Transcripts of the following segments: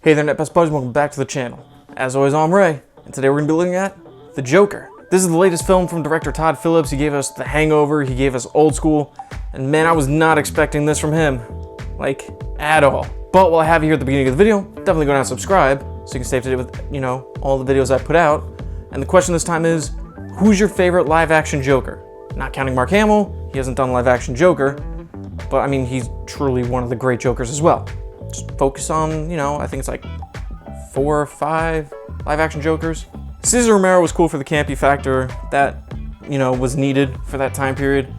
Hey there, NetBest Buddies, welcome back to the channel. As always, I'm Ray, and today we're going to be looking at The Joker. This is the latest film from director Todd Phillips. He gave us The Hangover, he gave us Old School, and man, I was not expecting this from him. Like, at all. But while I have you here at the beginning of the video, definitely go down and subscribe, so you can stay up to date with, all the videos I put out. And the question this time is, who's your favorite live-action Joker? Not counting Mark Hamill, he hasn't done live-action Joker, but I mean, he's truly one of the great Jokers as well. Just focus on, I think it's like 4 or 5 live-action Jokers. Cesar Romero was cool for the campy factor that, was needed for that time period.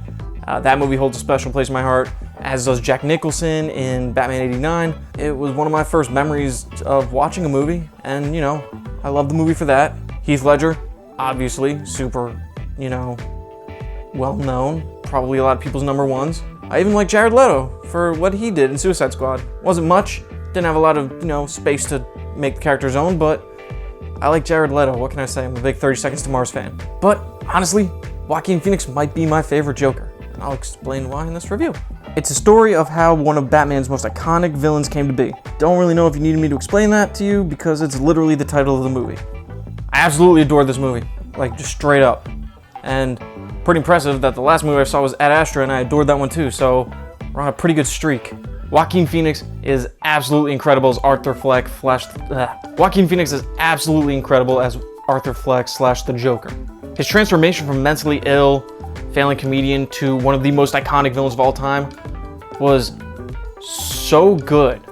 That movie holds a special place in my heart, as does Jack Nicholson in Batman '89. It was one of my first memories of watching a movie, and, I love the movie for that. Heath Ledger, obviously, super, well-known. Probably a lot of people's number ones. I even like Jared Leto for what he did in Suicide Squad. Wasn't much, didn't have a lot of, space to make the character's own, but I like Jared Leto. What can I say? I'm a big 30 Seconds to Mars fan. But honestly, Joaquin Phoenix might be my favorite Joker, and I'll explain why in this review. It's a story of how one of Batman's most iconic villains came to be. Don't really know if you needed me to explain that to you because it's literally the title of the movie. I absolutely adore this movie, like just straight up. And pretty impressive that the last movie I saw was Ad Astra, and I adored that one too, so we're on a pretty good streak. Joaquin Phoenix is absolutely incredible as Arthur Fleck Joaquin Phoenix is absolutely incredible as Arthur Fleck / the Joker. His transformation from mentally ill, failing comedian to one of the most iconic villains of all time was so good.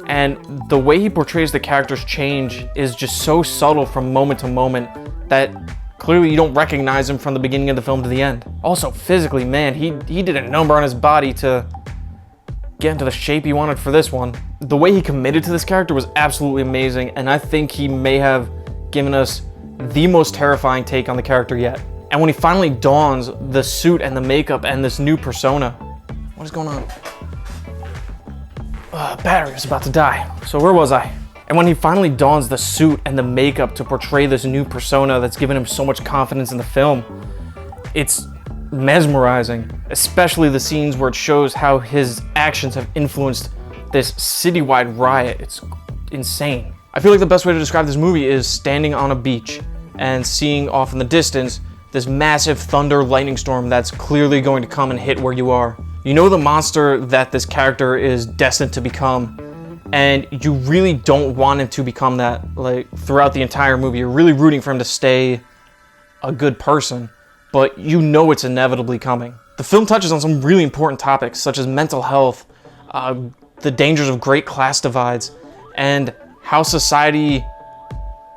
And the way he portrays the character's change is just so subtle from moment to moment that clearly you don't recognize him from the beginning of the film to the end. Also, physically, man, he did a number on his body to get into the shape he wanted for this one. The way he committed to this character was absolutely amazing, and I think he may have given us the most terrifying take on the character yet. And when he finally dons the suit and the makeup and this new persona, what is going on? Battery was about to die. So where was I? And when he finally dons the suit and the makeup to portray this new persona that's given him so much confidence in the film, it's mesmerizing, especially the scenes where it shows how his actions have influenced this citywide riot. It's insane. I feel like the best way to describe this movie is standing on a beach and seeing off in the distance this massive thunder lightning storm that's clearly going to come and hit where you are. You know the monster that this character is destined to become, and you really don't want him to become that, like, throughout the entire movie. You're really rooting for him to stay a good person, but you know it's inevitably coming. The film touches on some really important topics, such as mental health, the dangers of great class divides, and how society,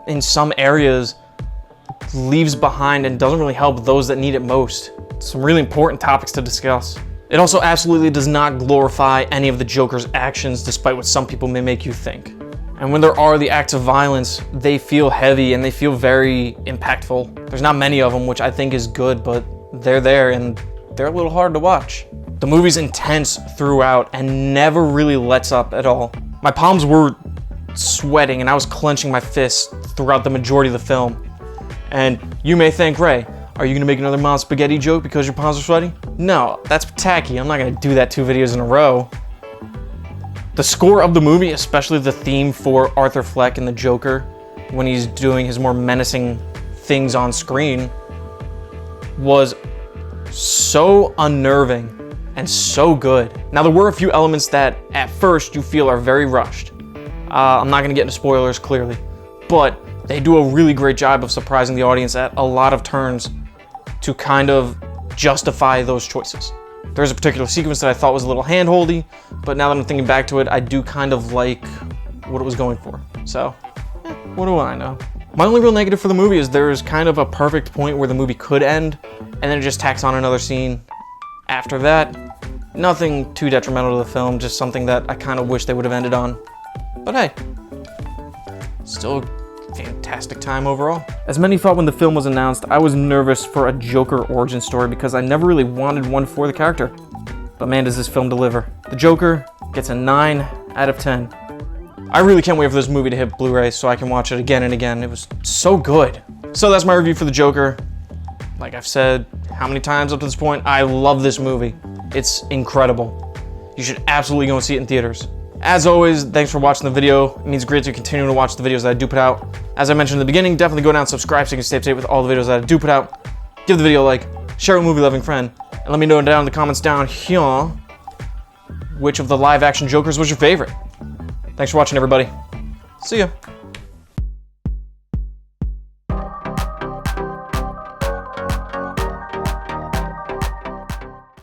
in some areas, leaves behind and doesn't really help those that need it most. Some really important topics to discuss. It also absolutely does not glorify any of the Joker's actions, despite what some people may make you think. And when there are the acts of violence, they feel heavy and they feel very impactful. There's not many of them, which I think is good, but they're there and they're a little hard to watch. The movie's intense throughout and never really lets up at all. My palms were sweating and I was clenching my fists throughout the majority of the film. And you may think, Ray, are you gonna make another mom spaghetti joke because your palms are sweaty? No, that's tacky. I'm not gonna do that 2 videos in a row. The score of the movie, especially the theme for Arthur Fleck and the Joker, when he's doing his more menacing things on screen, was so unnerving and so good. Now, there were a few elements that at first you feel are very rushed. I'm not gonna get into spoilers, clearly, but they do a really great job of surprising the audience at a lot of turns to kind of justify those choices. There's a particular sequence that I thought was a little hand-holdy, but now that I'm thinking back to it, I do kind of like what it was going for. So, what do I know? My only real negative for the movie is there's kind of a perfect point where the movie could end, and then it just tacks on another scene after that. Nothing too detrimental to the film, just something that I kind of wish they would have ended on. But hey, still fantastic time overall. As many thought when the film was announced, I was nervous for a Joker origin story because I never really wanted one for the character. But man, does this film deliver. The Joker gets a 9 out of 10. I really can't wait for this movie to hit Blu-ray so I can watch it again and again. It was so good. So that's my review for The Joker. Like I've said how many times up to this point, I love this movie. It's incredible. You should absolutely go and see it in theaters. As always, thanks for watching the video. It means great to continue to watch the videos that I do put out. As I mentioned in the beginning, definitely go down and subscribe so you can stay up to date with all the videos that I do put out. Give the video a like, share with a movie-loving friend, and let me know down in the comments down here which of the live-action Jokers was your favorite. Thanks for watching, everybody. See ya.